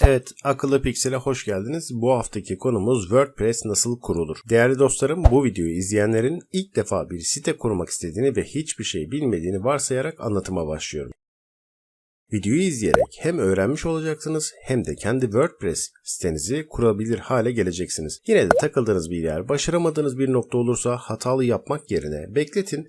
Evet, Akıllı Piksel'e hoş geldiniz. Bu haftaki konumuz WordPress nasıl kurulur? Değerli dostlarım, bu videoyu izleyenlerin ilk defa bir site kurmak istediğini ve hiçbir şey bilmediğini varsayarak anlatıma başlıyorum. Videoyu izleyerek hem öğrenmiş olacaksınız hem de kendi WordPress sitenizi kurabilir hale geleceksiniz. Yine de takıldığınız bir yer, başaramadığınız bir nokta olursa hatalı yapmak yerine bekletin.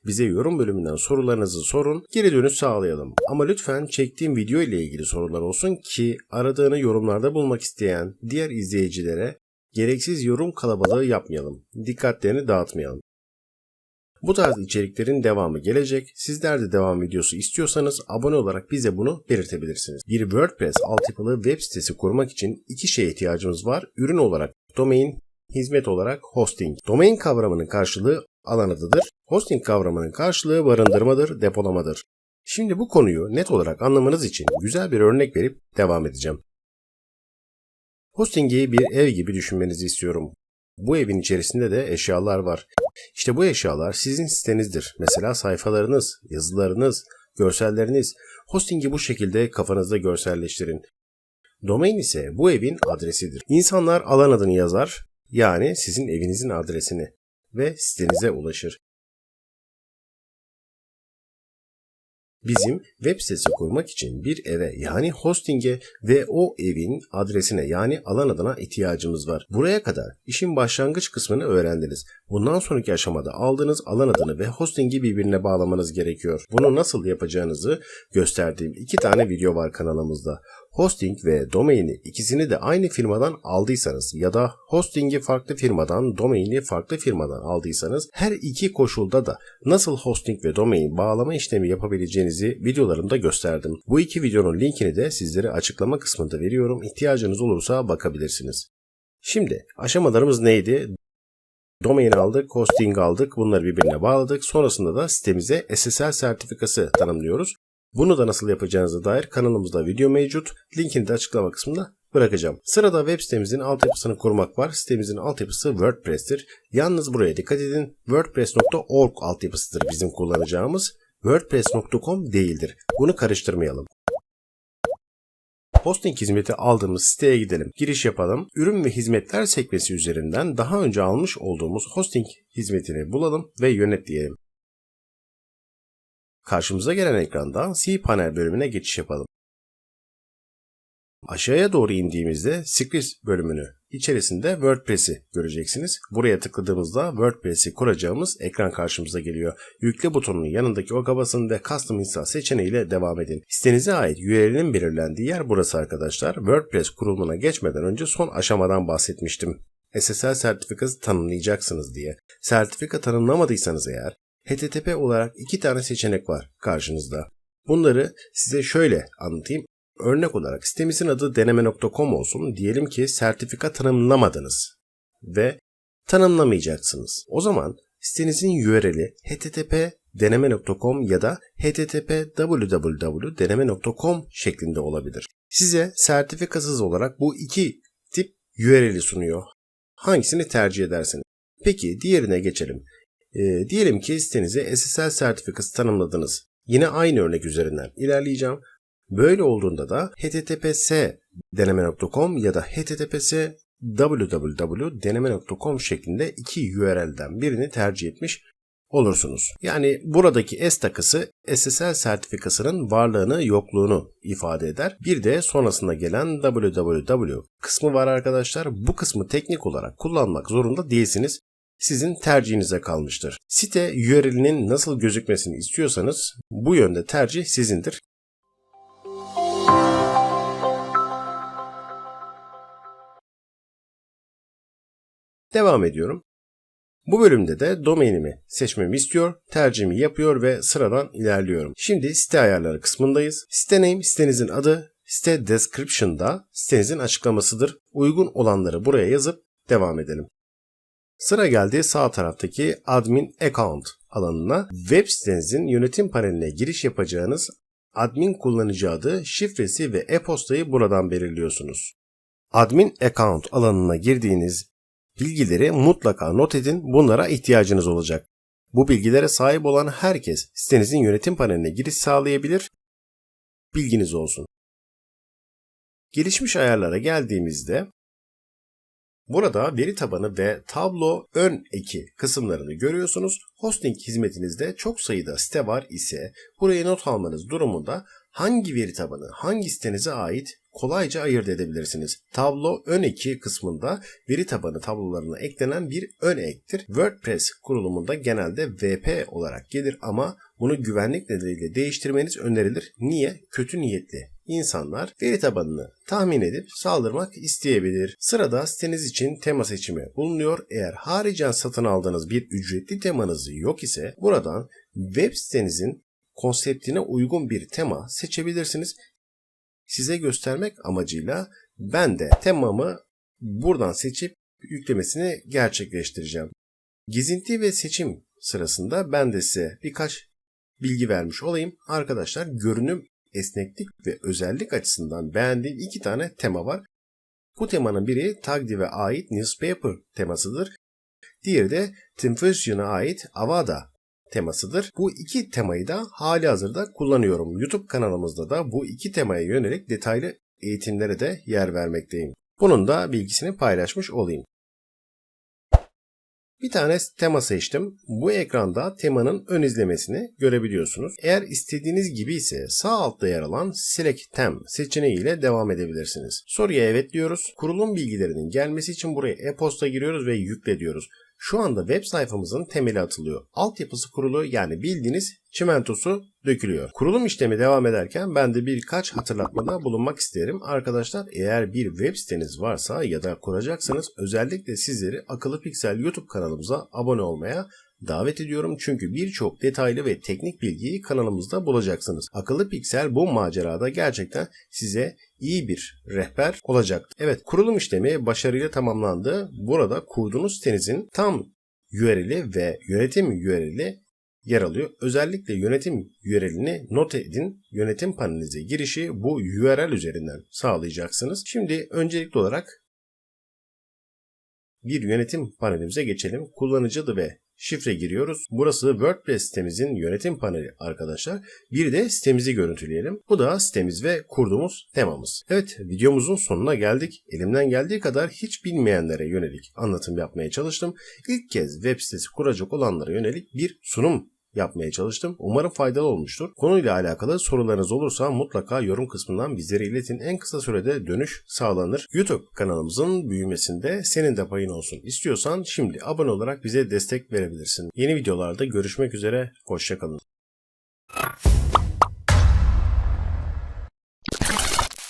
Bize yorum bölümünden sorularınızı sorun, geri dönüş sağlayalım. Ama lütfen çektiğim video ile ilgili sorular olsun ki aradığını yorumlarda bulmak isteyen diğer izleyicilere gereksiz yorum kalabalığı yapmayalım. Dikkatlerini dağıtmayalım. Bu tarz içeriklerin devamı gelecek. Sizler de devam videosu istiyorsanız abone olarak bize bunu belirtebilirsiniz. Bir WordPress altyapılı web sitesi kurmak için iki şeye ihtiyacımız var. Ürün olarak domain, hizmet olarak hosting. Domain kavramının karşılığı alan adıdır. Hosting kavramının karşılığı barındırmadır, depolamadır. Şimdi bu konuyu net olarak anlamanız için güzel bir örnek verip devam edeceğim. Hosting'i bir ev gibi düşünmenizi istiyorum. Bu evin içerisinde de eşyalar var. İşte bu eşyalar sizin sitenizdir. Mesela sayfalarınız, yazılarınız, görselleriniz. Hosting'i bu şekilde kafanızda görselleştirin. Domain ise bu evin adresidir. İnsanlar alan adını yazar, yani sizin evinizin adresini ve sitenize ulaşır. Bizim web sitesi kurmak için bir eve yani hosting'e ve o evin adresine yani alan adına ihtiyacımız var. Buraya kadar işin başlangıç kısmını öğrendiniz. Bundan sonraki aşamada aldığınız alan adını ve hosting'i birbirine bağlamanız gerekiyor. Bunu nasıl yapacağınızı gösterdiğim iki tane video var kanalımızda. Hosting ve domaini ikisini de aynı firmadan aldıysanız ya da hosting'i farklı firmadan, domaini farklı firmadan aldıysanız her iki koşulda da nasıl hosting ve domain bağlama işlemi yapabileceğinizi videolarımda gösterdim. Bu iki videonun linkini de sizlere açıklama kısmında veriyorum. İhtiyacınız olursa bakabilirsiniz. Şimdi aşamalarımız neydi? Domain aldık, hosting aldık, bunları birbirine bağladık. Sonrasında da sitemize SSL sertifikası tanımlıyoruz. Bunu da nasıl yapacağınıza dair kanalımızda video mevcut. Linkini de açıklama kısmında bırakacağım. Sırada web sitemizin altyapısını kurmak var. Sitemizin altyapısı WordPress'tir. Yalnız buraya dikkat edin. WordPress.org altyapısıdır bizim kullanacağımız. WordPress.com değildir. Bunu karıştırmayalım. Hosting hizmeti aldığımız siteye gidelim. Giriş yapalım. Ürün ve hizmetler sekmesi üzerinden daha önce almış olduğumuz hosting hizmetini bulalım ve yönet diyelim. Karşımıza gelen ekranda cPanel bölümüne geçiş yapalım. Aşağıya doğru indiğimizde Scripts bölümünü içerisinde WordPress'i göreceksiniz. Buraya tıkladığımızda WordPress'i kuracağımız ekran karşımıza geliyor. Yükle butonunun yanındaki oka basın ve Custom Install seçeneğiyle devam edin. Sitenize ait URL'in belirlendiği yer burası arkadaşlar. WordPress kurulumuna geçmeden önce son aşamadan bahsetmiştim. SSL sertifikası tanımlayacaksınız diye. Sertifika tanımlamadıysanız eğer HTTP olarak iki tane seçenek var karşınızda. Bunları size şöyle anlatayım. Örnek olarak sitemizin adı deneme.com olsun. Diyelim ki sertifika tanımlamadınız ve tanımlamayacaksınız. O zaman sitenizin URL'i http://deneme.com ya da http://www.deneme.com şeklinde olabilir. Size sertifikasız olarak bu iki tip URL'i sunuyor. Hangisini tercih edersiniz? Peki diğerine geçelim. Diyelim ki sitenize SSL sertifikası tanımladınız. Yine aynı örnek üzerinden ilerleyeceğim. Böyle olduğunda da https://deneme.com ya da https://www.deneme.com şeklinde iki URL'den birini tercih etmiş olursunuz. Yani buradaki S takısı SSL sertifikasının varlığını yokluğunu ifade eder. Bir de sonrasında gelen www kısmı var arkadaşlar. Bu kısmı teknik olarak kullanmak zorunda değilsiniz. Sizin tercihinize kalmıştır. Site URL'inin nasıl gözükmesini istiyorsanız bu yönde tercih sizindir. Devam ediyorum. Bu bölümde de domainimi seçmemi istiyor, tercihimi yapıyor ve sıradan ilerliyorum. Şimdi site ayarları kısmındayız. Site name sitenizin adı, site description'da sitenizin açıklamasıdır. Uygun olanları buraya yazıp devam edelim. Sıra geldi sağ taraftaki Admin Account alanına. Web sitenizin yönetim paneline giriş yapacağınız admin kullanıcı adı, şifresi ve e-postayı buradan belirliyorsunuz. Admin Account alanına girdiğiniz bilgileri mutlaka not edin. Bunlara ihtiyacınız olacak. Bu bilgilere sahip olan herkes sitenizin yönetim paneline giriş sağlayabilir. Bilginiz olsun. Gelişmiş ayarlara geldiğimizde burada veri tabanı ve tablo ön eki kısımlarını görüyorsunuz. Hosting hizmetinizde çok sayıda site var ise buraya not almanız durumunda hangi veri tabanı hangi sitenize ait kolayca ayırt edebilirsiniz. Tablo ön eki kısmında veri tabanı tablolarına eklenen bir ön ektir. WordPress kurulumunda genelde WP olarak gelir ama bunu güvenlik nedeniyle değiştirmeniz önerilir. Niye? Kötü niyetli İnsanlar veri tabanını tahmin edip saldırmak isteyebilir. Sırada siteniz için tema seçimi bulunuyor. Eğer haricen satın aldığınız bir ücretli temanız yok ise buradan web sitenizin konseptine uygun bir tema seçebilirsiniz. Size göstermek amacıyla ben de temamı buradan seçip yüklemesini gerçekleştireceğim. Gezinti ve seçim sırasında ben de size birkaç bilgi vermiş olayım. Arkadaşlar, görünüm, esneklik ve özellik açısından beğendiğim 2 tane tema var. Bu temanın biri Tagdiv'e ait Newspaper temasıdır. Diğeri de Thinfusion'a ait Avada temasıdır. Bu 2 temayı da hali hazırda kullanıyorum. YouTube kanalımızda da bu 2 temaya yönelik detaylı eğitimlere de yer vermekteyim. Bunun da bilgisini paylaşmış olayım. Bir tane tema seçtim. Bu ekranda temanın ön izlemesini görebiliyorsunuz. Eğer istediğiniz gibi ise sağ altta yer alan Select Theme seçeneğiyle devam edebilirsiniz. Soruya evet diyoruz. Kurulum bilgilerinin gelmesi için buraya e-posta giriyoruz ve yükle diyoruz. Şu anda web sayfamızın temeli atılıyor. Altyapısı kurulu, yani bildiğiniz çimentosu dökülüyor. Kurulum işlemi devam ederken ben de birkaç hatırlatmada bulunmak isterim. Arkadaşlar, eğer bir web siteniz varsa ya da kuracaksanız özellikle sizleri Akıllı Piksel YouTube kanalımıza abone olmaya davet ediyorum. Çünkü birçok detaylı ve teknik bilgiyi kanalımızda bulacaksınız. Akıllı Piksel bu macerada gerçekten size iyi bir rehber olacaktır. Evet, kurulum işlemi başarıyla tamamlandı. Burada kurduğunuz sitenizin tam URL'i ve yönetim URL'i yer alıyor. Özellikle yönetim URL'ini not edin. Yönetim panelinize girişi bu URL üzerinden sağlayacaksınız. Şimdi öncelikli olarak bir yönetim panelimize geçelim. Kullanıcı adı ve şifre giriyoruz. Burası WordPress sitemizin yönetim paneli arkadaşlar. Bir de sitemizi görüntüleyelim. Bu da sitemiz ve kurduğumuz temamız. Evet, videomuzun sonuna geldik. Elimden geldiği kadar hiç bilmeyenlere yönelik anlatım yapmaya çalıştım. İlk kez web sitesi kuracak olanlara yönelik bir sunum yapmaya çalıştım. Umarım faydalı olmuştur. Konuyla alakalı sorularınız olursa mutlaka yorum kısmından bizlere iletin. En kısa sürede dönüş sağlanır. YouTube kanalımızın büyümesinde senin de payın olsun İstiyorsan şimdi abone olarak bize destek verebilirsin. Yeni videolarda görüşmek üzere. Hoşça kalın.